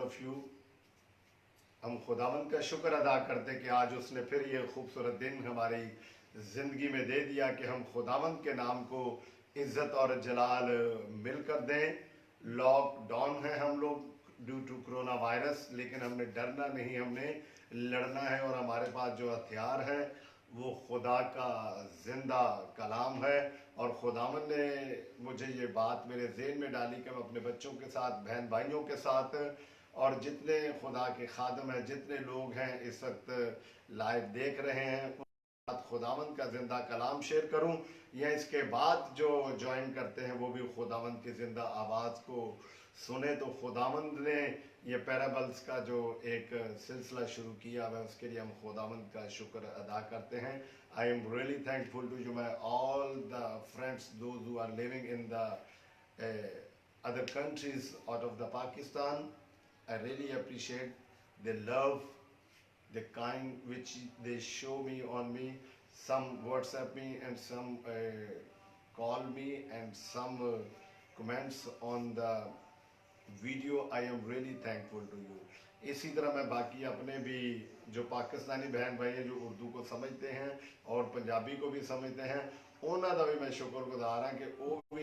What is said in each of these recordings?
Of you. हम खुदावंद का शुक्र अदा करते कि आज उसने फिर ये खूबसूरत दिन हमारी ज़िंदगी में दे दिया कि हम खुदावंद के नाम को इज़्ज़त और जलाल मिलकर दें। लॉकडाउन है हम लोग ड्यू टू कोरोना वायरस, लेकिन हमने डरना नहीं, हमने लड़ना है। और हमारे पास जो हथियार है वो खुदा का ज़िंदा कलाम है। और खुदावंद ने मुझे ये बात मेरे ज़हन में डाली कि मैं अपने बच्चों के साथ, बहन भाइयों के साथ और जितने खुदा के खादम हैं, जितने लोग हैं इस वक्त लाइव देख रहे हैं, खुदावंद का जिंदा कलाम शेयर करूं, या इसके बाद जो ज्वाइन करते हैं वो भी खुदावंद की जिंदा आवाज़ को सुने। तो खुदावंद ने ये पैराबल्स का जो एक सिलसिला शुरू किया है, उसके लिए हम खुदावंद का शुक्र अदा करते हैं। I am really thankful to you my all the friends those who are living in the other countries out of the Pakistan. I really appreciate the love, the kind which they show me on me. Some WhatsApp me and some call me and some comments on the video. I am really thankful to you. इसी तरह मैं बाकी अपने भी जो पाकिस्तानी बहन भाई हैं जो उर्दू को समझते हैं और पंजाबी को भी समझते हैं, उन्हों का भी मैं शुक्रगुजार हाँ कि वो भी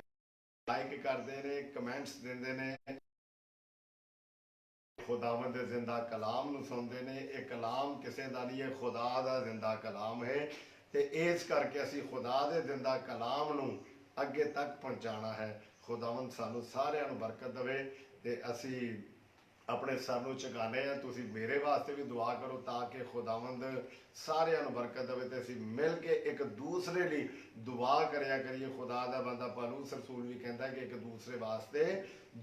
लाइक करते हैं, कमेंट्स देते हैं, खुदावंद दे जिंदा कलाम ਨੂੰ ਸੁਣਦੇ ਨੇ। ਇਹ ਕਲਾਮ ਕਿਸੇ ਦਾ ਨਹੀਂ ਹੈ, ਖੁਦਾ ਦਾ ਜ਼ਿੰਦਾ ਕਲਾਮ ਹੈ। ਤੇ ਇਸ ਕਰਕੇ ਅਸੀਂ ਖੁਦਾ ਦੇ ਜ਼ਿੰਦਾ ਕਲਾਮ ਨੂੰ ਅੱਗੇ ਤੱਕ ਪਹੁੰਚਾਉਣਾ ਹੈ। ਖੁਦਾਵੰਦ ਸਾਨੂੰ ਸਾਰਿਆਂ ਨੂੰ ਬਰਕਤ ਦੇਵੇ। ਤੇ ਅਸੀਂ ਆਪਣੇ ਸਰ ਨੂੰ ਝੁਕਾਣੇ ਆ, ਤੁਸੀਂ ਮੇਰੇ ਵਾਸਤੇ ਵੀ ਦੁਆ ਕਰੋ ਤਾਂ ਕਿ ਖੁਦਾਵੰਦ ਸਾਰਿਆਂ ਨੂੰ ਬਰਕਤ ਦੇਵੇ ਤੇ ਅਸੀਂ ਮਿਲ ਕੇ ਇੱਕ ਦੂਸਰੇ ਲਈ ਦੁਆ ਕਰਿਆ ਕਰੀਏ। ਖੁਦਾ ਦਾ ਬੰਦਾ ਪੌਲੁਸ ਰਸੂਲ ਵੀ ਕਹਿੰਦਾ ਕਿ ਇੱਕ ਦੂਸਰੇ वास्ते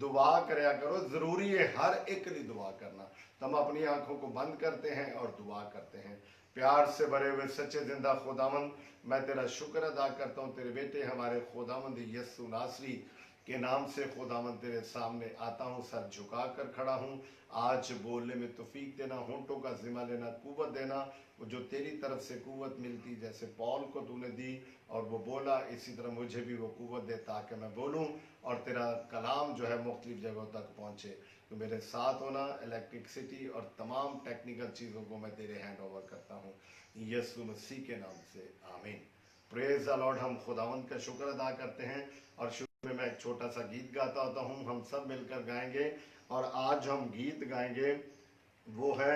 दुआ करया करो। ज़रूरी है हर एक की दुआ करना। तो हम अपनी आंखों को बंद करते हैं और दुआ करते हैं। प्यार से भरे हुए सच्चे जिंदा खुदावंद, मैं तेरा शुक्र अदा करता हूँ, तेरे बेटे हमारे खुदावंद यीशु नासरी के नाम से खुदावंद तेरे सामने आता हूँ, सर झुका कर खड़ा हूँ। आज बोलने में तौफीक देना, होंठों का जिम्मा लेना, कुव्वत देना, जो तेरी तरफ से कुव्वत मिलती जैसे पौल को तूने दी और वो बोला, इसी तरह मुझे भी वो कुव्वत दे ताकि मैं बोलूं और तेरा कलाम जो है मुख्तलिफ जगहों तक पहुँचे। तो मेरे साथ होना, इलेक्ट्रिसिटी और तमाम टेक्निकल चीज़ों को मैं तेरे हैंड ओवर करता हूँ यीशु मसीह के नाम से, आमीन। Praise the Lord. हम खुदावंद का शुक्र अदा करते हैं और शुरू में मैं एक छोटा सा गीत गाता होता हूँ, हम सब मिलकर गाएंगे। और आज हम गीत गाएंगे वो है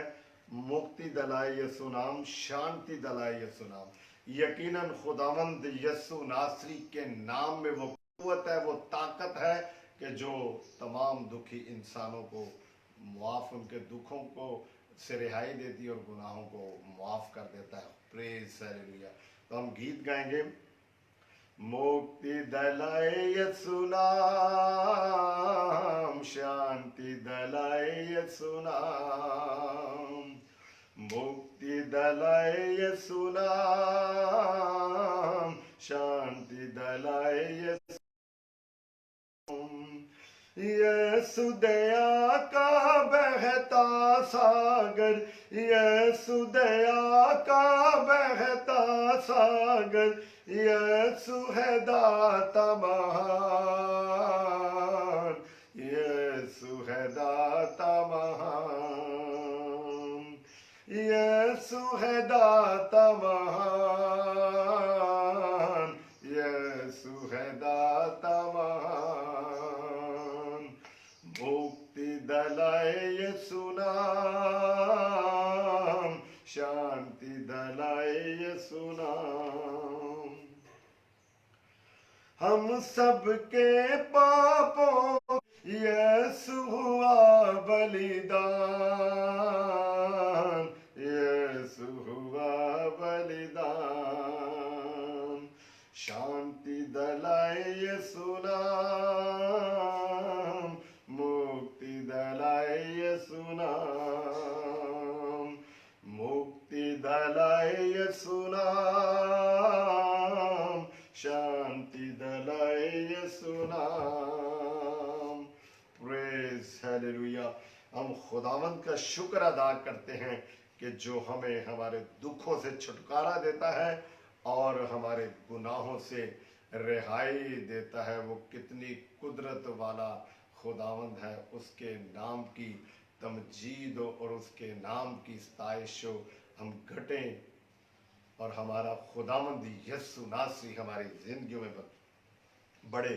मुक्ति दलाए यीशु नाम, शांति दलाए यीशु नाम। यकीनन खुदावंद यीशु नासरी के नाम में वो कुव्वत है, वो ताकत है कि जो तमाम दुखी इंसानों को मुआफ, उनके दुखों को से रिहाई देती और गुनाहों को मुआफ कर देता है। Praise hallelujah. तो हम गीत गाएंगे। मुक्ति दलाए यीशु नाम, शांति दलाए यीशु नाम, मुक्ति दलाए यीशु नाम, शांति दलाए यीशु। यीशु दया का बहता सागर, यीशु दया का बहता सागर, यीशु है दाता महान, यीशु है दाता महान, यीशु है दाता महान, यीशु है दाता महान। मुक्ति दलाए यीशु नाम, शांति दलाए यीशु नाम। हम सबके पापों यीशु हुआ बलिदान, यीशु हुआ बलिदान। शांति दलाए यीशु नाम, मुक्ति दलाए यीशु नाम, मुक्ति दलाए यीशु नाम, शांति दलाए यीशु नाम। Praise hallelujah. हम खुदावंद का शुक्र अदा करते हैं कि जो हमें हमारे दुखों से छुटकारा देता है और हमारे गुनाहों से रिहाई देता है। वो कितनी कुदरत वाला खुदावंद है, उसके नाम की तमजीद हो और उसके नाम की सताइश हो। हम घटें और हमारा खुदावंद यीशु नासरी हमारी जिंदगियों में बढ़े।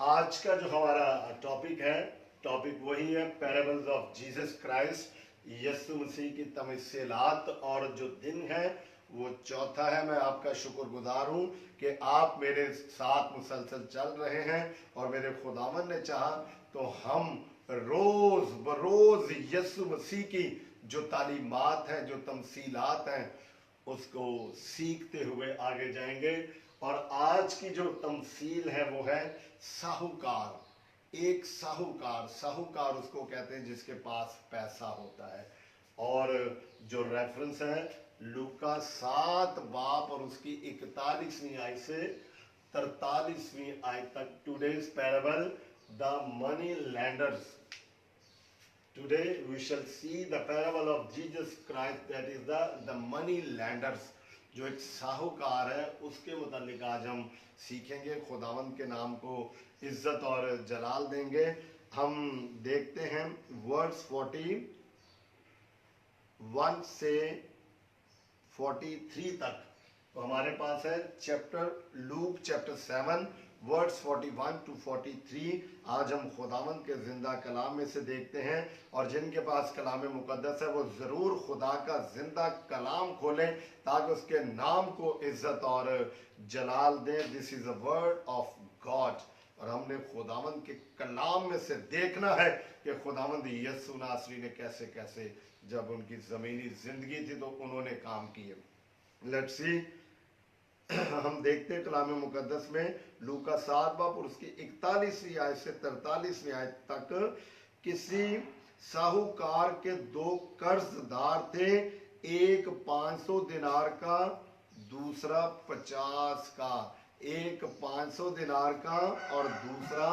आज का जो हमारा टॉपिक है, टॉपिक वही है पैराबल्स ऑफ जीसस क्राइस्ट, यीशु मसीह की तमसीलात। और जो दिन है वो चौथा है। मैं आपका शुक्रगुजार हूँ कि आप मेरे साथ मुसलसल चल रहे हैं और मेरे खुदावन ने चाहा तो हम रोज बरोज यीशु मसीह की जो तालीमात हैं, जो तमसीलात हैं, उसको सीखते हुए आगे जाएंगे। और आज की जो तमसील है वो है साहूकार। एक साहूकार, साहूकार उसको कहते हैं जिसके पास पैसा होता है। और जो रेफरेंस है लूका 7 बाब और उसकी 41वीं आयत से 43वीं आयत तक। Today's parable the money landers. Today we shall see the parable of Jesus Christ, that is the money lenders, जो एक साहूकार है, उसके मुतालिक आज हम सीखेंगे। खुदावंद के नाम को इज्जत और जलाल देंगे। हम देखते हैं वर्ड्स 41 से 43 तक। तो हमारे पास है लूक चैप्टर 7 वर्ड्स 41 to 43। आज हम खुदावंद के जिंदा कलाम में से देखते हैं। और जिनके पास कलाम मुकद्दस है वो ज़रूर खुदा का जिंदा कलाम खोलें ताकि उसके नाम को इज्जत और जलाल दें। This is a word of God. और हमने खुदावंद के कलाम में से देखना है कि खुदावंद यीशु नासरी ने कैसे कैसे जब उनकी ज़मीनी ज़िंदगी थी तो उन्होंने काम किए। Let's see. हम देखते हैं कलाम मुकद्दस में लूका 7 बाब और उसकी 41वीं आयत से 43वीं आयत तक। किसी साहूकार के 2 कर्जदार थे, एक 500 दिनार का, दूसरा 50 का। एक 500 दिनार का और दूसरा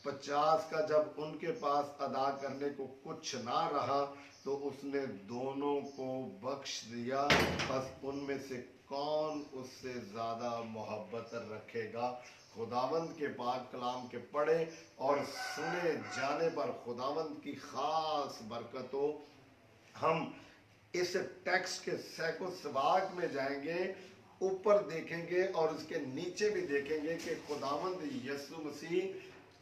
50 का। जब उनके पास अदा करने को कुछ ना रहा तो उसने दोनों को बख्श दिया। बस उनमें से कौन उससे ज्यादा मोहब्बत रखेगा। खुदावंद के पाक कलाम के पढ़े और सुने जाने पर खुदावंद की खास बरकत हो। हम इस टेक्स्ट के सैको सबाक में जाएंगे, ऊपर देखेंगे और उसके नीचे भी देखेंगे कि खुदावंद यीशु मसीह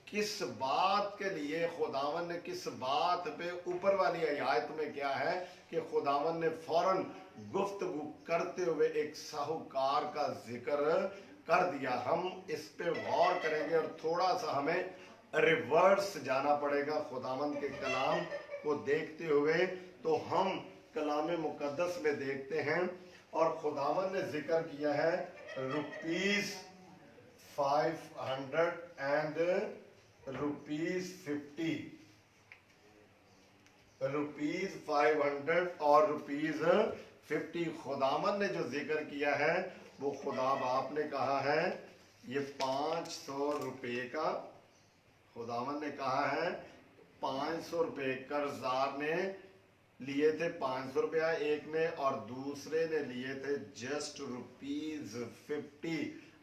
किस बात के लिए, खुदावन ने किस बात पे, ऊपर वाली आयत में क्या है कि खुदावन ने फौरन गुफ्तगू करते हुए एक साहूकार का जिक्र कर दिया। हम इस पे गौर करेंगे और थोड़ा सा हमें रिवर्स जाना पड़ेगा खुदावन के कलाम को देखते हुए। तो हम कलाम मुकद्दस में देखते हैं और खुदावन ने जिक्र किया है रुपीज 500 एंड ₹50। ₹500 और ₹50। खुदावन ने जो जिक्र किया है वो खुदा बाप ने कहा है ये 500 रुपये का। खुदावन ने कहा है 500 रुपये कर्जदार ने लिए थे, 500 रुपया एक ने, और दूसरे ने लिए थे जस्ट ₹50।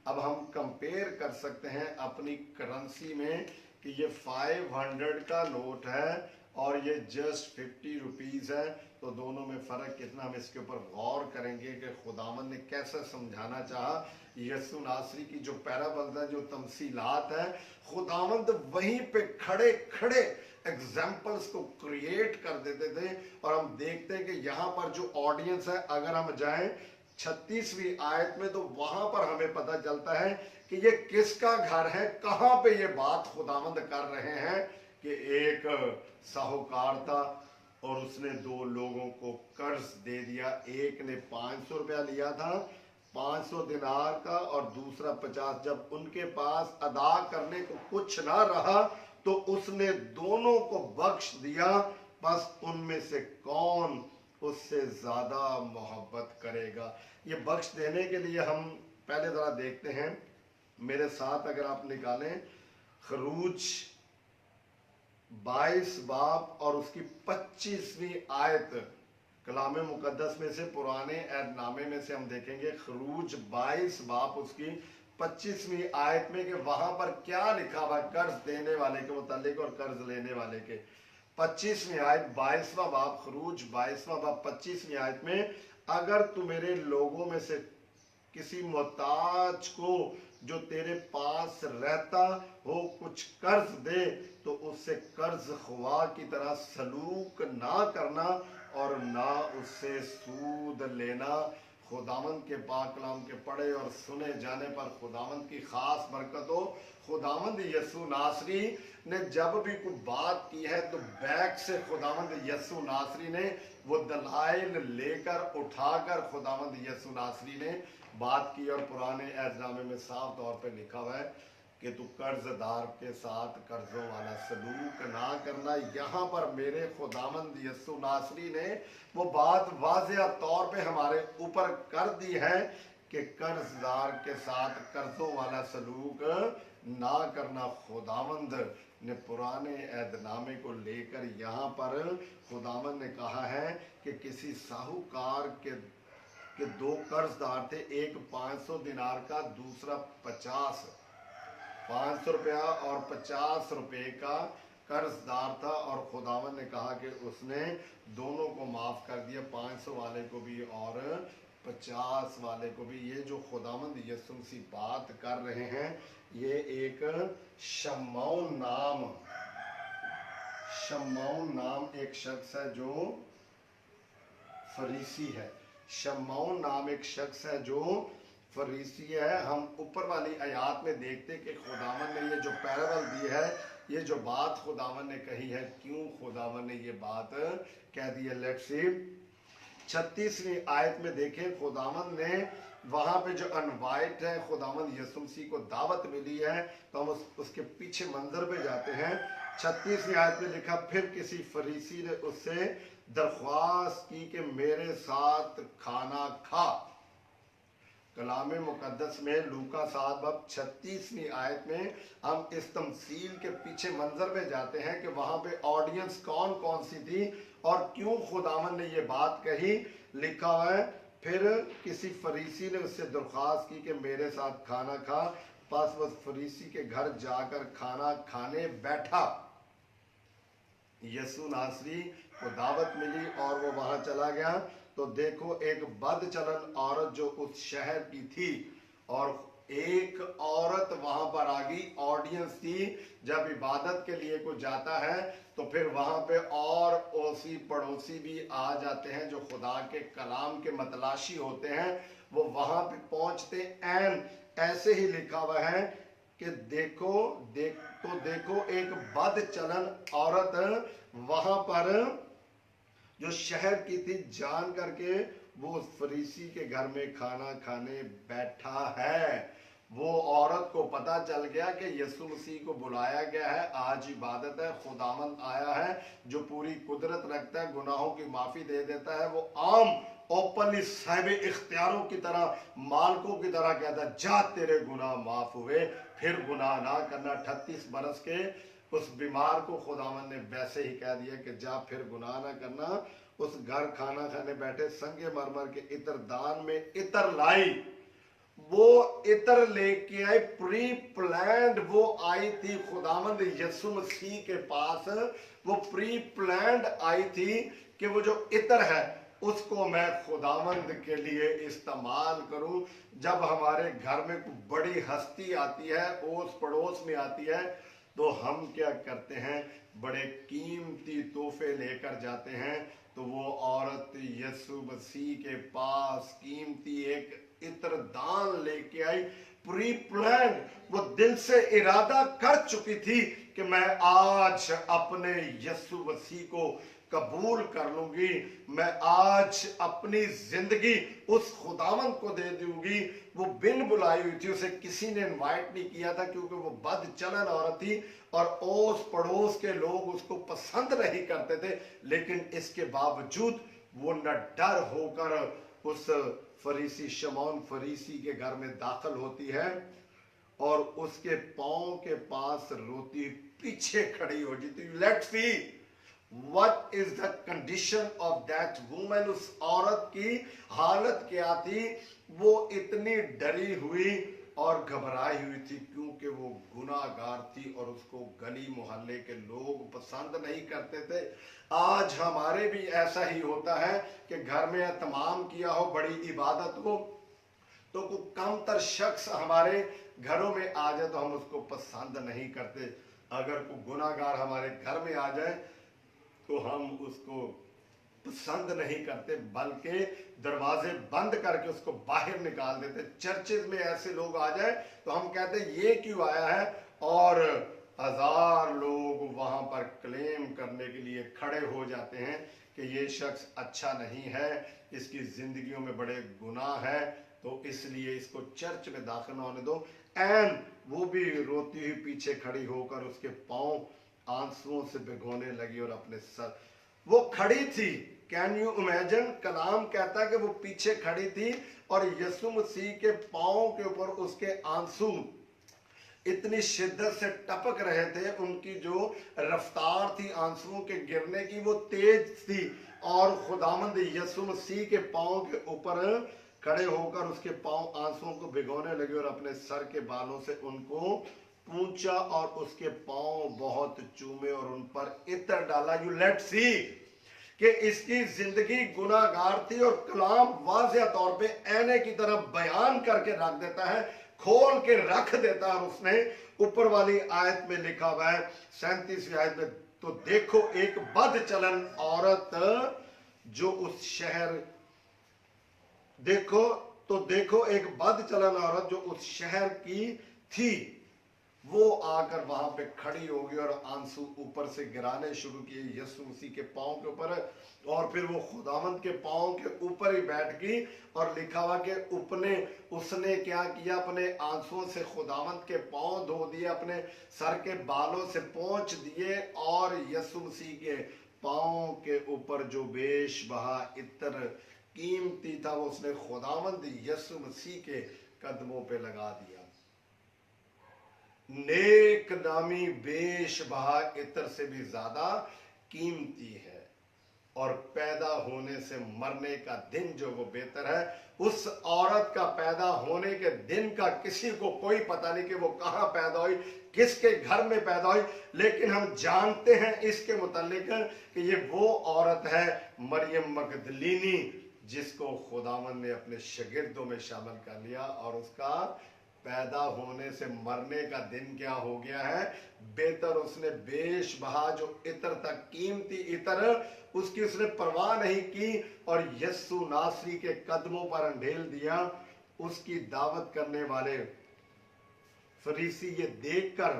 अब हम कंपेयर कर सकते हैं अपनी करेंसी में कि ये 500 का नोट है और ये जस्ट 50 रुपीज है, तो दोनों में फर्क कितना। हम इसके ऊपर गौर करेंगे कि खुदावन ने कैसे समझाना चाहा। यीशु नासरी की जो पैराबल्स है, जो तमसीलात है, खुदावंद वहीं पे खड़े खड़े एग्जाम्पल्स को क्रिएट कर देते थे। और हम देखते हैं कि यहाँ पर जो ऑडियंस है, अगर हम जाएं 36वीं आयत में तो वहां पर हमें पता चलता है कि ये किसका घर है, कहां पे ये बात खुदावंद कर रहे हैं कि एक साहूकार था और उसने 2 लोगों को कर्ज दे दिया। एक ने 500 रुपया लिया था, 500 दिनार का, और दूसरा 50। जब उनके पास अदा करने को कुछ ना रहा तो उसने दोनों को बख्श दिया। बस उनमें से कौन उससे ज्यादा मोहब्बत करेगा। ये बख्श देने के लिए हम पहले जरा देखते हैं, मेरे साथ अगर आप निकालें खरूज 22 बाब और उसकी 25वीं आयत। कलाम मुकद्दस में से पुराने ऐहदनामे में से हम देखेंगे खरूज 22 बाब उसकी 25वीं आयत में कि वहां पर क्या लिखा हुआ कर्ज देने वाले के मुतालिक और कर्ज लेने वाले के। 25वीं आयत 22वां बाब, खरूज 22वां बाब 25वीं आयत में, अगर तू मेरे लोगों में से किसी मोहताज को जो तेरे पास रहता हो कुछ कर्ज दे तो उससे कर्ज ख्वाह की तरह सलूक ना करना और ना उससे सूद लेना। खुदावंद के पाक कलाम के पढ़े और सुने जाने पर खुदावंद की खास बरकत हो। खुदावंद यसु नासरी ने जब भी कोई बात की है तो बैक से खुदावंद यसु नासरी ने वो दलाइल लेकर उठाकर खुदावंद यसु नासरी ने बात की। और पुराने एहदनामे में साफ तौर पे लिखा हुआ है कि तू कर्जदार के साथ कर्जों वाला सलूक ना करना। यहाँ पर मेरे खुदावंद यसु नासरी ने वो बात वाज़ेह तौर पे हमारे ऊपर कर दी है कि कर्जदार के साथ कर्जों वाला सलूक ना करना। खुदावंद ने पुराने एहदनामे को लेकर यहाँ पर खुदावंद ने कहा है कि किसी साहूकार के दो कर्जदार थे, एक 500 दिनार का, दूसरा 500 रुपया और 50 रुपए का कर्जदार था। और खुदावंद ने कहा कि उसने दोनों को माफ कर दिया, 500 वाले को भी और 50 वाले को भी। ये जो खुदावंद यसु मसीह बात कर रहे हैं, ये एक शमौन नाम एक शख्स है जो फरीसी है। शमौन नाम एक शख्स है जो फरीसी है। हम ऊपर वाली आयत में देखते कि खुदावंद ने ये जो पैराबल दी है, ये जो बात खुदावंद ने कही है, क्यों खुदावंद ने ये बात कह दी है। लेट्स सी 36वीं आयत में देखें, खुदावंद ने वहां पे जो अनवाइट है, खुदावंद यसु मसीह को दावत मिली है, तो हम उसके पीछे मंजर पे जाते हैं। 36वीं आयत में लिखा, फिर किसी फरीसी ने उससे दरख्वास्त की कि मेरे साथ खाना खा। कलाम मुकद्दस में लूका 7 बाब 36वीं आयत में हम इस तमसील के पीछे मंजर में जाते हैं कि वहां पे ऑडियंस कौन कौन सी थी और क्यों खुदावंद ने ये बात कही। लिखा हुआ है, फिर किसी फरीसी ने उससे दरख्वास्त की कि मेरे साथ खाना खा। बस वो फरीसी के घर जाकर खाना खाने बैठा। यसु नासरी को दावत मिली और वो वहां चला गया। तो देखो, एक बदचलन औरत जो उस शहर की थी और एक औरत वहां पर आ गई, ऑडियंस थी। जब इबादत के लिए कोई जाता है तो फिर वहां पे और ओसी पड़ोसी भी आ जाते हैं जो खुदा के कलाम के मतलाशी होते हैं, वो वहां पे पहुंचते। एंड ऐसे ही लिखा हुआ है कि देखो एक बदचलन औरत वहां पर जो शहर की थी जान करके वो उस फरीसी के घर में खाना खाने बैठा है। वो औरत को पता चल गया कि यसु मसीह को बुलाया गया है, आज इबादत है, खुदावंद आया है जो पूरी कुदरत रखता है, गुनाहों की माफी दे देता है। वो आम ओपनली साहिब इख्तियारों की तरह, मालकों की तरह कहता है, जा तेरे गुनाह माफ हुए, फिर गुनाह ना करना। 38 बरस के उस बीमार को खुदावंद ने वैसे ही कह दिया कि जा फिर गुनाह ना करना। उस घर खाना खाने बैठे, संगे मरमर के इतर दान में इतर लाई, वो इतर लेके आई, प्री प्लान्ड वो आई थी खुदावंद यसु मसीह के पास। वो प्री प्लान्ड आई थी कि वो जो इतर है उसको मैं खुदावंद के लिए इस्तेमाल करूं। जब हमारे घर में कोई बड़ी हस्ती आती है, ओस पड़ोस में आती है, तो हम क्या करते हैं, बड़े कीमती तोहफे लेकर जाते हैं। तो वो औरत यसु मसीह के पास कीमती एक इत्र दान लेके आई, प्री प्लान। वो दिल से इरादा कर चुकी थी कि मैं आज अपने यसु मसीह को कबूल कर लूंगी, मैं आज अपनी जिंदगी उस खुदावंद को दे दूंगी। वो बिन बुलाई हुई थी, उसे किसी ने इनवाइट नहीं किया था क्योंकि वो बदचलन औरत थी और ओस पड़ोस के लोग उसको पसंद नहीं करते थे। लेकिन इसके बावजूद वो न डर होकर उस फरीसी, शमौन फरीसी के घर में दाखिल होती है और उसके पांव के पास रोती पीछे खड़ी हो जाती। Let's see What is the condition of that woman? उस औरत की हालत क्या थी? वो इतनी डरी हुई اور گھبرائی ہوئی تھی کیونکہ وہ گناہگار تھی اور اس کو گلی محلے کے لوگ پسند نہیں کرتے تھے۔ آج ہمارے بھی ایسا ہی ہوتا ہے کہ گھر میں اہتمام کیا ہو بڑی عبادت ہو تو کوئی کم تر شخص ہمارے گھروں میں آ جائے تو ہم اس کو پسند نہیں کرتے۔ اگر کوئی گناہگار ہمارے گھر میں آ جائے تو ہم اس کو پسند نہیں کرتے بلکہ دروازے بند کر کے اس کو باہر نکال دیتے۔ چرچز میں ایسے لوگ آ جائیں تو ہم کہتے ہیں یہ کیوں آیا ہے، اور 1000 لوگ وہاں پر کلیم کرنے کے لیے کھڑے ہو جاتے ہیں کہ یہ شخص اچھا نہیں ہے، اس کی زندگیوں میں بڑے گناہ ہے، تو اس لیے اس کو چرچ میں داخل نہ ہونے دو۔ وہ بھی روتی ہوئی پیچھے کھڑی ہو کر اس کے پاؤں آنسوؤں سے بھگونے لگی اور اپنے سر، وہ کھڑی تھی، کین یو امیجن، کلام کہتا ہے کہ وہ پیچھے کھڑی تھی اور یسوع مسیح کے پاؤں کے اوپر اس کے آنسو اتنی شدت سے ٹپک رہے تھے، ان کی جو رفتار تھی آنسوؤں کے گرنے کی وہ تیز تھی، اور خداوند یسوع مسیح کے پاؤں کے اوپر کھڑے ہو کر اس کے پاؤں آنسوؤں کو بھگونے لگے اور اپنے سر کے بالوں سے ان کو پونچھا اور اس کے پاؤں بہت چومے اور ان پر عطر ڈالا۔ یو لیٹ سی کہ اس کی زندگی گناہگار تھی، اور کلام واضح طور پہ اینے کی طرح بیان کر کے رکھ دیتا ہے، کھول کے رکھ دیتا ہے۔ اور اس نے اوپر والی آیت میں لکھا ہوا ہے 37ویں آیت میں، تو دیکھو ایک بد چلن عورت جو اس شہر دیکھو ایک بد چلن عورت جو اس شہر کی تھی، وہ آ کر وہاں پہ کھڑی ہوگی اور آنسو اوپر سے گرانے شروع کیے یسوع مسیح کے پاؤں کے اوپر، اور پھر وہ خداوند کے پاؤں کے اوپر ہی بیٹھ گئی، اور لکھا ہوا کہ اس نے کیا کیا، اپنے آنسوؤں سے خداوند کے پاؤں دھو دیے، اپنے سر کے بالوں سے پونچھ دیے، اور یسوع مسیح کے پاؤں کے اوپر جو بیش بہا عطر قیمتی تھا وہ اس نے خداوند یسوع مسیح کے قدموں پہ لگا دیا۔ نیک نامی بیش بہا عطر سے بھی زیادہ قیمتی ہے، اور پیدا ہونے سے مرنے کا دن جو وہ بہتر ہے۔ اس عورت کا پیدا ہونے کے دن کا کسی کو کوئی پتہ نہیں کہ وہ کہاں پیدا ہوئی، کس کے گھر میں پیدا ہوئی، لیکن ہم جانتے ہیں اس کے متعلق کہ یہ وہ عورت ہے مریم مگدلینی جس کو خداوند نے اپنے شاگردوں میں شامل کر لیا، اور اس کا پیدا ہونے سے مرنے کا دن کیا ہو گیا ہے، بہتر۔ اس نے بیش بہا جو عطر تک قیمتی عطر، اس کی اس نے پرواہ نہیں کی، اور یسوع ناصری کے قدموں پر انڈھیل دیا۔ اس کی دعوت کرنے والے فریسی یہ دیکھ کر،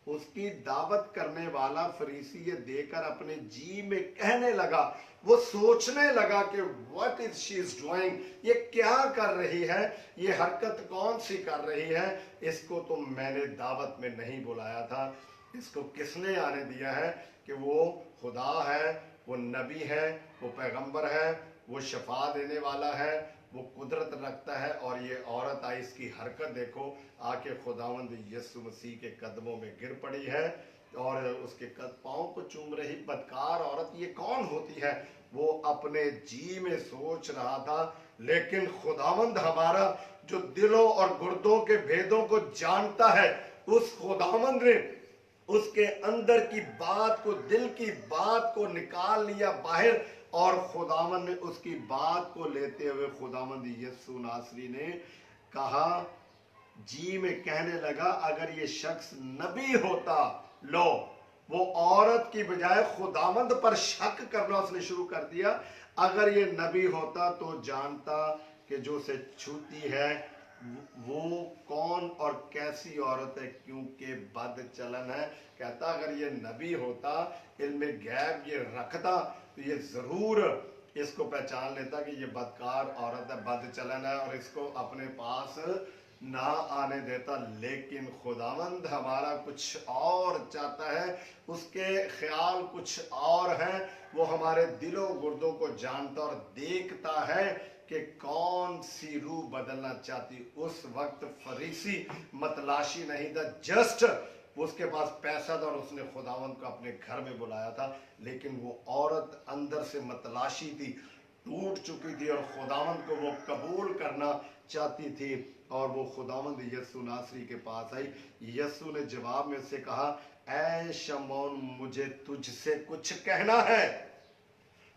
اس کی دعوت کرنے والا فریسی یہ دیکھ کر اپنے جی میں کہنے لگا، وہ سوچنے لگا کہ what is she is doing، یہ کیا کر رہی ہے، یہ حرکت کون سی کر رہی ہے، اس کو تو میں نے دعوت میں نہیں بلایا تھا، اس کو کس نے آنے دیا ہے کہ وہ خدا ہے، وہ نبی ہے، وہ پیغمبر ہے، وہ شفا دینے والا ہے، وہ قدرت رکھتا ہے، اور یہ عورت آئی، اس کی حرکت دیکھو، آ کے خداوند یسوع مسیح کے قدموں میں گر پڑی ہے اور اس کے پاؤں کو چوم رہی۔ بدکار عورت یہ کون ہوتی ہے، وہ اپنے جی میں سوچ رہا تھا، لیکن خداوند ہمارا جو دلوں اور گردوں کے بھیدوں کو جانتا ہے، اس خداوند نے اس کے اندر کی بات کو، دل کی بات کو نکال لیا باہر، اور خداوند نے اس کی بات کو لیتے ہوئے خداوند یسوع ناصری نے کہا، جی میں کہنے لگا اگر یہ شخص نبی ہوتا، لو، وہ عورت کی بجائے خداوند پر شک کرنا اس نے شروع کر دیا، اگر یہ نبی ہوتا تو جانتا کہ جو اسے چھوتی ہے وہ کون اور کیسی عورت ہے، کیونکہ بد چلن ہے۔ کہتا اگر یہ نبی ہوتا، علم غیب یہ رکھتا، تو یہ ضرور اس کو پہچان لیتا کہ یہ بدکار عورت ہے، بد چلن ہے، اور اس کو اپنے پاس نہ آنے دیتا۔ لیکن خداوند ہمارا کچھ اور چاہتا ہے، اس کے خیال کچھ اور ہیں، وہ ہمارے دل و گردوں کو جانتا اور دیکھتا ہے کہ کون سی روح بدلنا چاہتی۔ اس وقت فریسی متلاشی نہیں تھا، جسٹ اس کے پاس پیسہ تھا اور اس نے خداوند کو اپنے گھر میں بلایا تھا، لیکن وہ عورت اندر سے متلاشی تھی، टूट चुकी थी और खुदावंद को वो कबूल करना चाहती थी, और वो खुदावंद यस्सु नासरी के पास आई। यस्सु ने जवाब में उससे कहा, ऐ शमौन, मुझे तुझसे कुछ कहना है।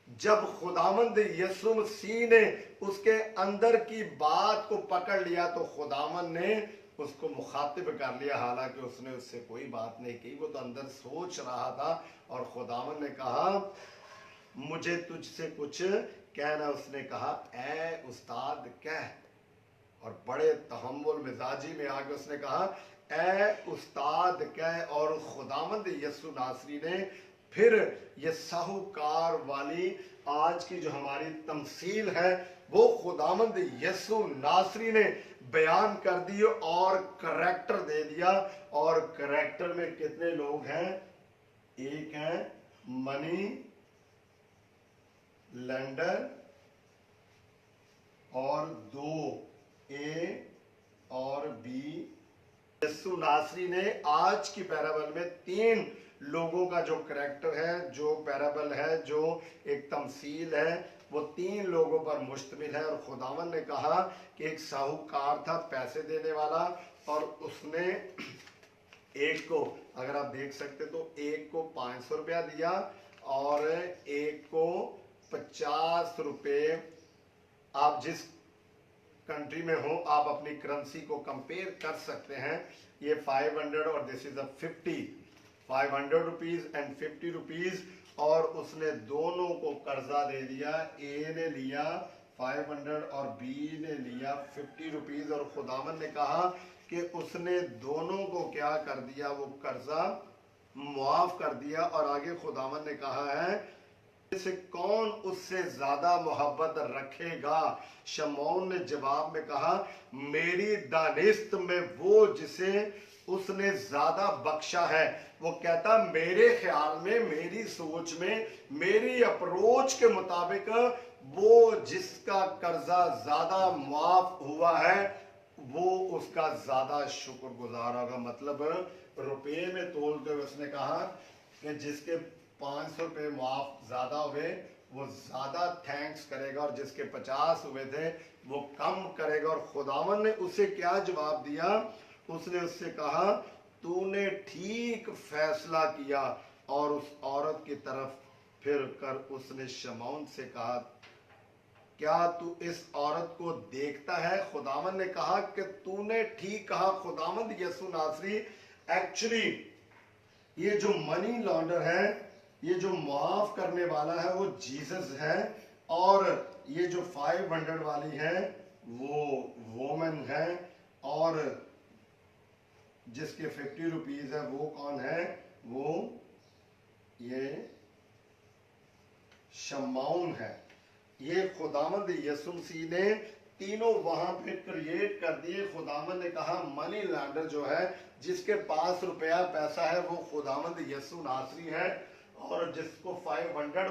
जब खुदावंद यस्सु मसीह ने उसके अंदर की बात को पकड़ लिया तो खुदावंद ने उसको मुखातिब कर लिया, हालांकि उसने उससे कोई बात नहीं की, वो तो अंदर सोच रहा था। और खुदावंद ने कहा, मुझे तुझसे कुछ कहना। उसने कहा, ऐ उस्ताद कह। और बड़े तहम्मुल मिजाजी में आके उसने कहा, ऐ उस्ताद कह। और खुदावंद यस्सु नासरी ने फिर ये साहूकार वाली आज की जो हमारी तमसील है वो खुदावंद यस्सु नासरी ने बयान कर दी और करैक्टर दे दिया। और करैक्टर में कितने लोग हैं? एक है मनी लेंडर और दो, ए और बी। यस्सु नासरी ने आज की पैराबल में 3 लोगों का जो करैक्टर है, जो पैराबल है, जो एक तमसील है, वो 3 लोगों पर मुश्तमिल है। और खुदावंद ने कहा कि एक साहूकार था पैसे देने वाला, और उसने एक को, अगर आप देख सकते तो एक को 500 रुपया दिया और एक को 50 रुपये। आप जिस कंट्री में हो आप अपनी करेंसी को कंपेयर कर सकते हैं। ये 500 और this is a 50, 500 rupees and 50 rupees. और उसने दोनों को कर्जा दे दिया, ए ने लिया 500 और बी ने लिया 50 रुपीज। और खुदावंद ने कहा कि उसने दोनों को क्या कर दिया, वो कर्जा मुआफ कर दिया। और आगे खुदावंद ने कहा है, से कौन उससे ज्यादा मोहब्बत रखेगा? शमौन ने जवाब में कहा, मेरी दानिस्त में वो जिसे उसने ज्यादा बख्शा है। वो कहता, मेरे ख्याल में, मेरी सोच में, मेरी अप्रोच के मुताबिक वो जिसका कर्जा ज्यादा मुआफ हुआ है वो उसका ज्यादा शुक्रगुजार होगा। मतलब रुपये में तोलते हुए उसने कहा कि जिसके 500 रुपये मुआफ ज्यादा हुए वो ज्यादा थैंक्स करेगा, और जिसके 50 हुए थे वो कम करेगा। और खुदावन ने उसे क्या जवाब दिया? उसने उससे कहा, तूने ठीक फैसला किया। और उस औरत की तरफ फिर कर उसने शमौन से कहा, क्या तू इस औरत को देखता है? खुदावन ने कहा कि तूने ठीक कहा खुदावंद यस्सु नासरी। एक्चुअली ये जो मनी लॉन्डर है, ये जो मुआफ करने वाला है वो जीसस है, और ये जो 500 वाली है वो वोमन है, और जिसके 50 रुपीज है वो कौन है? वो ये शमौन है। ये खुदावंद यस्सु मसीह ने तीनों वहां पे क्रिएट कर दिए। खुदावंद ने कहा मनी लैंडर जो है, जिसके पास रुपया पैसा है वो खुदावंद यस्सु नासरी है, और जिसको 500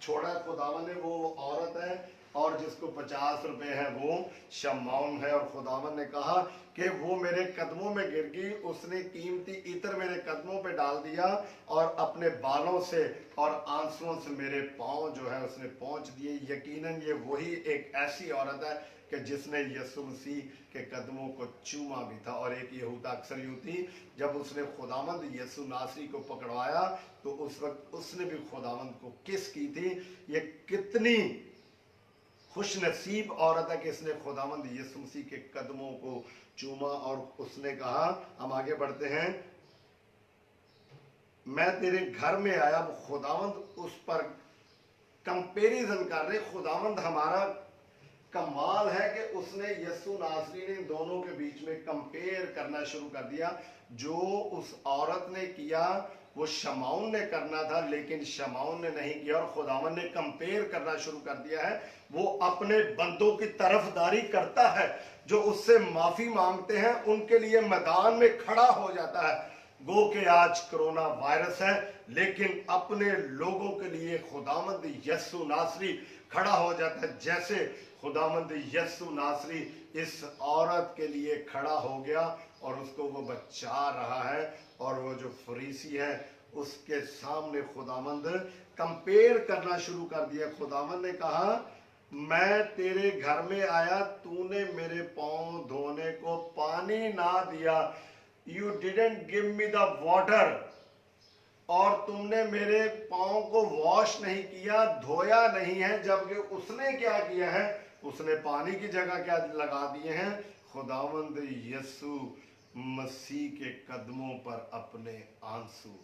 छोड़ा खुदावंद ने वो औरत है, और जिसको 50 रुपए है वो शमौन है। और खुदावंद ने कहा कि वो मेरे कदमों में गिर गई, उसने कीमती इत्र मेरे कदमों पे डाल दिया, और अपने बालों से और आंसुओं से मेरे पांव जो है उसने पहुंच दिए। यकीनन ये वही एक ऐसी औरत है कि जिसने यस्सु मसीह के कदमों को चूमा भी था। और एक यहूदा अक्सर यूं थी, जब उसने खुदावंद यस्सु नासरी को पकड़वाया तो उस वक्त उसने भी खुदावंद को किस की थी। ये कितनी खुश नसीब औरत है कि इसने खुदावंद यस्सु मसीह के कदमों को चूमा। और उसने कहा, हम आगे बढ़ते हैं, मैं तेरे घर में आया। खुदावंद उस पर कंपैरिजन कर रहे। खुदावंद हमारा कमाल है कि उसने यस्सु नासरी ने दोनों के बीच में कंपेयर करना शुरू कर दिया। जो उस औरत ने किया वो शमौन ने करना था, लेकिन शमौन ने नहीं किया, और खुदावंद ने कंपेयर करना शुरू कर दिया है। वो अपने बंदों की तरफदारी करता है, जो उससे माफी मांगते हैं उनके लिए मैदान में खड़ा हो जाता है। गो के आज कोरोना वायरस है, लेकिन अपने लोगों के लिए खुदावंद यस्सु नासरी खड़ा हो जाता है। जैसे खुदावंद यस्सु नासरी इस औरत के लिए खड़ा हो गया और उसको वो बचा रहा है। और वो जो फरीसी है उसके सामने खुदावंद कंपेयर करना शुरू कर दिया। खुदावंद ने कहा मैं तेरे घर में आया, तूने मेरे पाँव धोने को पानी ना दिया। You didn't give me the water, और तुमने मेरे पाँव को वॉश नहीं किया, धोया नहीं है। जबकि उसने क्या किया है, उसने पानी की जगह क्या लगा दिए हैं, खुदावंद यीशु मसीह के कदमों पर अपने आंसू।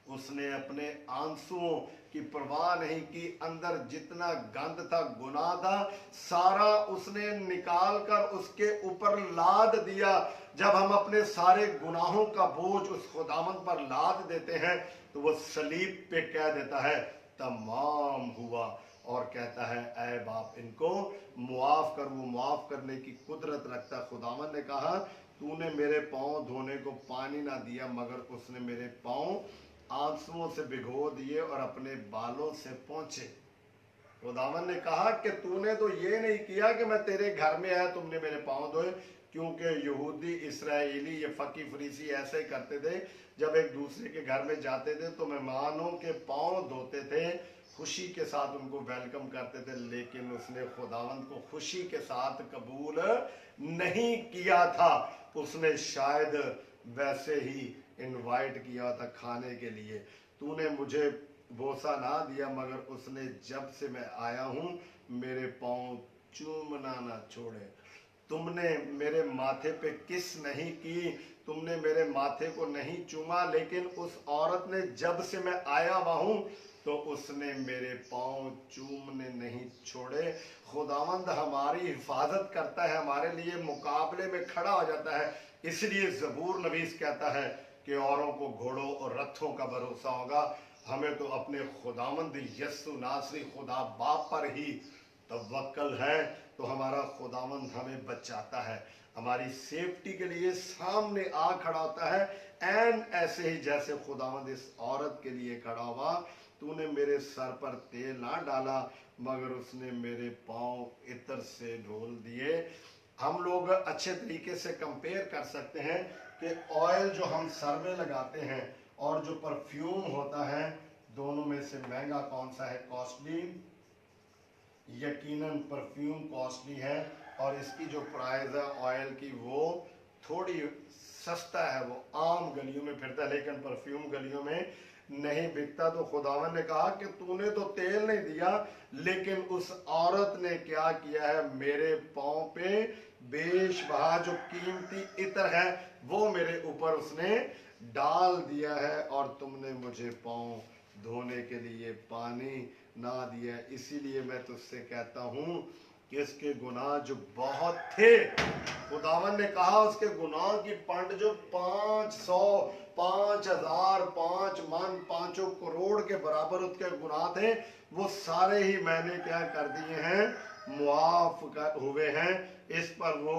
उसने अपने आंसुओं की परवाह नहीं की। अंदर जितना गंद था, गुनाह था, सारा उसने निकाल कर उसके ऊपर लाद दिया। जब हम अपने सारे गुनाहों का बोझ उस खुदावंद पर लाद देते हैं तो वो सलीब पे कह देता है तमाम हुआ, और कहता है ऐ बाप इनको मुआफ कर। वो मुआफ करने की कुदरत रखता। खुदावंद ने कहा तूने मेरे पाँव धोने को पानी ना दिया, मगर उसने मेरे पाँव आंसुओं से भिगो दिए और अपने बालों से पोंछे। खुदावंद ने कहा कि तूने तो ये नहीं किया कि मैं तेरे घर में आया तुमने मेरे पाँव धोए, क्योंकि यहूदी इस्राएली ये फकी फरीसी ऐसे करते थे। जब एक दूसरे के घर में जाते थे तो मेहमानों के पाँव धोते थे, खुशी के साथ उनको वेलकम करते थे। लेकिन उसने खुदावंद को खुशी के साथ कबूल नहीं किया था। उसने शायद वैसे ही इनवाइट किया था खाने के लिए। तूने मुझे बोसा ना दिया, मगर उसने जब से मैं आया हूँ मेरे पाँव चूमना ना छोड़े। तुमने मेरे माथे पे किस नहीं की, तुमने मेरे माथे को नहीं चूमा, लेकिन उस औरत ने जब से मैं आया हुआ हूँ तो उसने मेरे पाँव चूमने नहीं छोड़े। खुदावंद हमारी हिफाजत करता है, हमारे लिए मुकाबले में खड़ा हो जाता है। इसलिए ज़बूर नवीस कहता है कि औरों को घोड़ों और रथों का भरोसा होगा, हमें तो अपने खुदावंद यस्सु नासरी खुदा बाप पर ही तवक्कल है। तो हमारा खुदावंद हमें बचाता है, हमारी सेफ्टी के लिए सामने आ खड़ा होता है। एंड ऐसे ही जैसे खुदावंद इस औरत के लिए खड़ा हुआ, तूने मेरे सर पर तेल ना डाला, मगर उसने मेरे पाँव इत्र से ढोल दिए। हम लोग अच्छे तरीके से कंपेयर कर सकते हैं कि ऑयल जो हम सर में लगाते हैं और जो परफ्यूम होता है, दोनों में से महंगा कौन सा है, कॉस्टली? यकीनन परफ्यूम कॉस्टली है, और इसकी जो प्राइस है ऑयल की वो थोड़ी सस्ता है, वो आम गलियों में फिरता है, लेकिन परफ्यूम गलियों में नहीं बिकता। तो खुदावन ने कहा कि तूने तो तेल नहीं दिया, लेकिन उस औरत ने क्या किया है, मेरे पाँव पे बेशबहा जो कीमती इत्र है वो मेरे ऊपर उसने डाल दिया है, और तुमने मुझे पाँव धोने के लिए पानी ना दिया। इसीलिए मैं तुझसे कहता हूँ कि इसके गुनाह जो बहुत थे, खुदावन ने कहा उसके गुनाह की पंड जो 500, 5000, 5 मन, 5 करोड़ के बराबर उसके गुनाह थे, वो सारे ही मैंने क्या कर दिए हैं, मुआफ हुए हैं। इस पर वो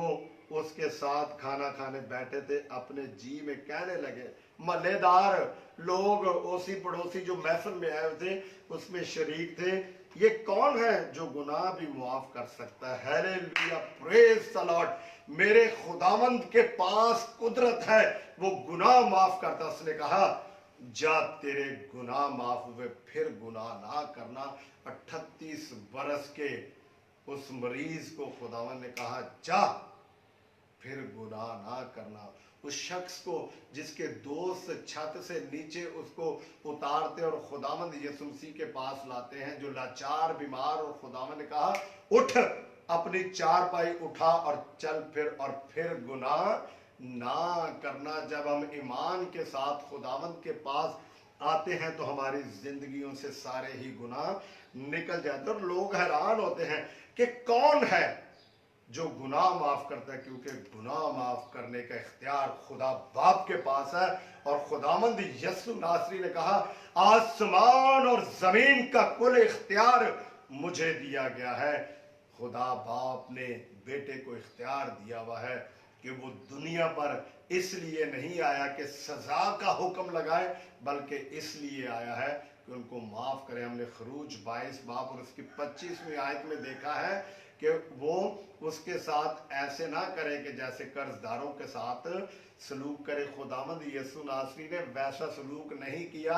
उसके साथ खाना खाने बैठे थे, अपने जी में कहने लगे, मल्लेदार लोग ओसी पड़ोसी जो महफिल में आए थे उसमें शरीक थे, ये कौन है जो गुनाह भी मुआफ कर सकता है? Hallelujah, praise the Lord. मेरे खुदावंद के पास कुदरत है, वो गुनाह माफ करता। उसने कहा जा तेरे गुनाह माफ हुए, फिर गुनाह ना करना। 38 बरस के उस मरीज को खुदावंद ने कहा जा फिर गुनाह ना करना। उस शख्स को जिसके दोस्त छत से नीचे उसको उतारते और खुदावंद यीशु मसीह के पास लाते हैं, जो लाचार बीमार, और खुदावंद ने कहा उठ, अपनी चारपाई उठा और चल फिर गुनाह ना करना। जब हम ईमान के साथ खुदावंद के पास आते हैं तो हमारी जिंदगियों से सारे ही गुनाह निकल जाते हैं। और लोग हैरान होते हैं कि कौन है जो गुनाह माफ करता है, क्योंकि गुनाह माफ करने का इख्तियार खुदा बाप के पास है। और खुदावंद यीशु नासरी ने कहा आसमान और जमीन का कुल इख्तियार मुझे दिया गया है। खुदा बाप ने बेटे को इख्तियार दिया हुआ है कि वो दुनिया पर इसलिए नहीं आया कि सजा का हुक्म लगाए, बल्कि इसलिए आया है कि उनको माफ करे। हमने खरूज 22 बाब और उसकी 25वीं आयत में देखा है कि वो उसके साथ ऐसे ना करे कि जैसे कर्जदारों के साथ सलूक करे। खुदावंद यीशु नासरी ने वैसा सलूक नहीं किया,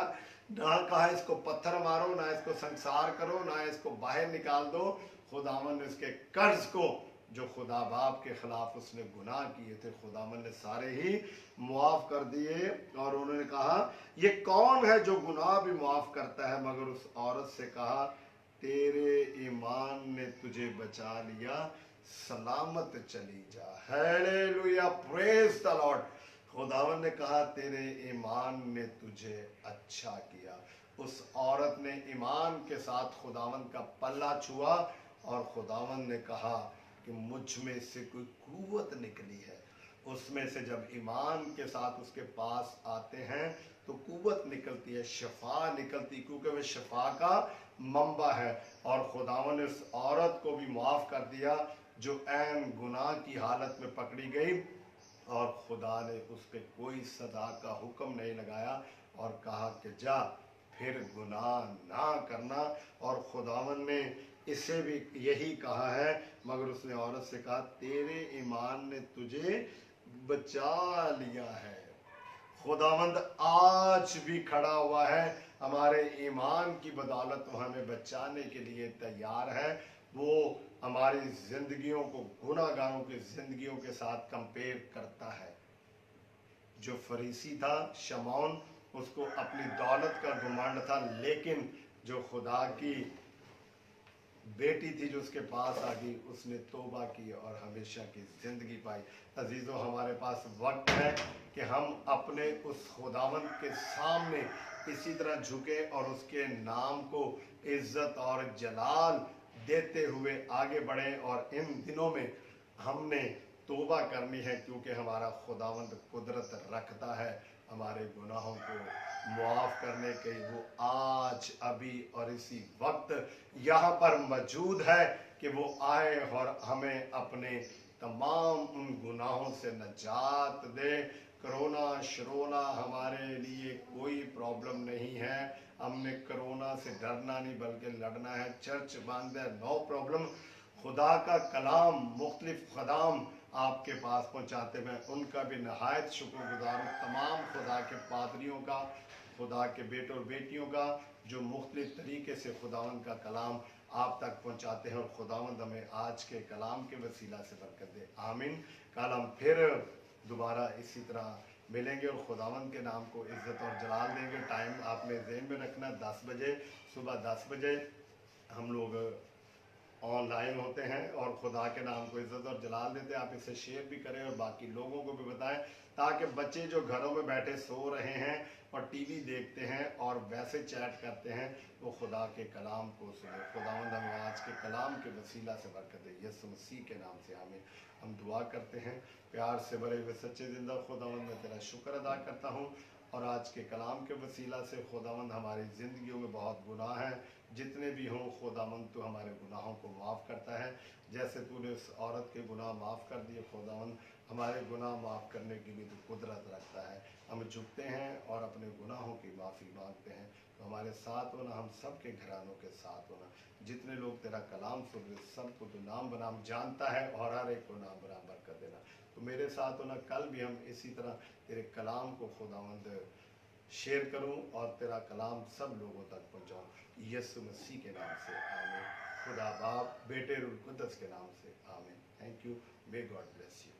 ना कहा इसको पत्थर मारो, ना इसको संसार करो, ना इसको बाहर निकाल दो। खुदावन ने उसके कर्ज को जो खुदा बाप के खिलाफ उसने गुनाह किए थे, खुदावन ने सारे ही मुआफ कर दिए। और उन्होंने कहा ये कौन है जो गुनाह भी मुआफ करता है, मगर उस औरत से कहा तेरे ईमान ने तुझे बचा लिया, सलामत चली जा। Hallelujah, praise the Lord. खुदावन ने कहा तेरे ईमान ने तुझे अच्छा किया। उस औरत ने ईमान के साथ खुदावन का पल्ला छुआ और खुदावन ने कहा कि मुझ में से कोई कुव्वत निकली है। उसमें से जब ईमान के साथ उसके पास आते हैं तो कुव्वत निकलती है, शफा निकलती, क्योंकि वह शफा का मंबा है। और खुदावन ने उस औरत को भी माफ़ कर दिया जो ऐन गुनाह की हालत में पकड़ी गई, और खुदा ने उस पर कोई सदा का हुक्म नहीं लगाया और कहा कि जा फिर गुनाह ना करना। और खुदावन ने इसे भी यही कहा है, मगर उसने औरत से कहा तेरे ईमान ने तुझे बचा लिया है। खुदावंद आज भी खड़ा हुआ है, हमारे ईमान की बदौलत वो हमें बचाने के लिए तैयार है। वो हमारी जिंदगियों को गुनाहगारों की जिंदगियों के साथ कंपेयर करता है। जो फरीसी था शमौन, उसको अपनी दौलत का घमंड था, लेकिन जो खुदा की बेटी थी जो उसके पास आ गई, उसने तौबा की और हमेशा की जिंदगी पाई। अजीज़ों, हमारे पास वक्त है कि हम अपने उस खुदावंद के सामने इसी तरह झुके और उसके नाम को इज्जत और जलाल देते हुए आगे बढ़ें। और इन दिनों में हमने तौबा करनी है, क्योंकि हमारा खुदावंद कुदरत रखता है हमारे गुनाहों को मुआफ़ करने के। वो आज अभी और इसी वक्त यहाँ पर मौजूद है कि वो आए और हमें अपने तमाम उन गुनाहों से निजात दे। कोरोना शरोना हमारे लिए कोई प्रॉब्लम नहीं है, हमने कोरोना से डरना नहीं बल्कि लड़ना है। चर्च बंद है, नो प्रॉब्लम। खुदा का कलाम मुख्तलिफ ख़दाम आपके पास पहुँचाते हैं, उनका भी नहायत शुक्रगुजार हूँ। तमाम खुदा के पादरियों का, खुदा के बेटों और बेटियों का, जो मुख्तलिफ तरीके से खुदावंद का कलाम आप तक पहुँचाते हैं। और खुदावंद हमें आज के कलाम के वसीला से बरकत दे, आमीन। कल हम फिर दोबारा इसी तरह मिलेंगे और खुदावंद के नाम को इज़्ज़त और जलाल देंगे। टाइम आपने ज़हन में रखना, 10 बजे, सुबह 10 बजे हम लोग ऑनलाइन होते हैं और खुदा के नाम को इज़्ज़त और जलाल देते हैं। आप इसे शेयर भी करें और बाकी लोगों को भी बताएं, ताकि बच्चे जो घरों में बैठे सो रहे हैं और टीवी देखते हैं और वैसे चैट करते हैं, वो खुदा के कलाम को सुने। खुदावंद हमें आज के कलाम के वसीला से बरकत दे, यीशु मसीह के नाम से आमीन। हम दुआ करते हैं। प्यार से भरे हुए सच्चे जिंदा खुदावंद, मैं तेरा शुक्र अदा करता हूँ और आज के कलाम के वसीला से खुदावंद हमारी ज़िंदगियों में बहुत गुनाह हैं, जितने भी हों खुदावंद तो हमारे गुनाहों को माफ़ करता है। जैसे तूने उस औरत के गुनाह माफ़ कर दिए, खुदावंद हमारे गुनाह माफ़ करने की भी तो कुदरत रखता है। हम झुकते हैं और अपने गुनाहों की माफ़ी मांगते हैं। तो हमारे साथ होना, हम सब के घरानों के साथ होना। जितने लोग तेरा कलाम सुन रहे सबको तो नाम बनाम जानता है और हर एक को नाम बनाम बरकत देना। तो मेरे साथ होना, कल भी हम इसी तरह तेरे कलाम को खुदावंद शेयर करूं और तेरा कलाम सब लोगों तक पहुंचाऊं, यीशु मसीह के नाम से आमीन। खुदा बाप, बेटे और कुद्दस के नाम से आमीन। Thank you, may God bless you.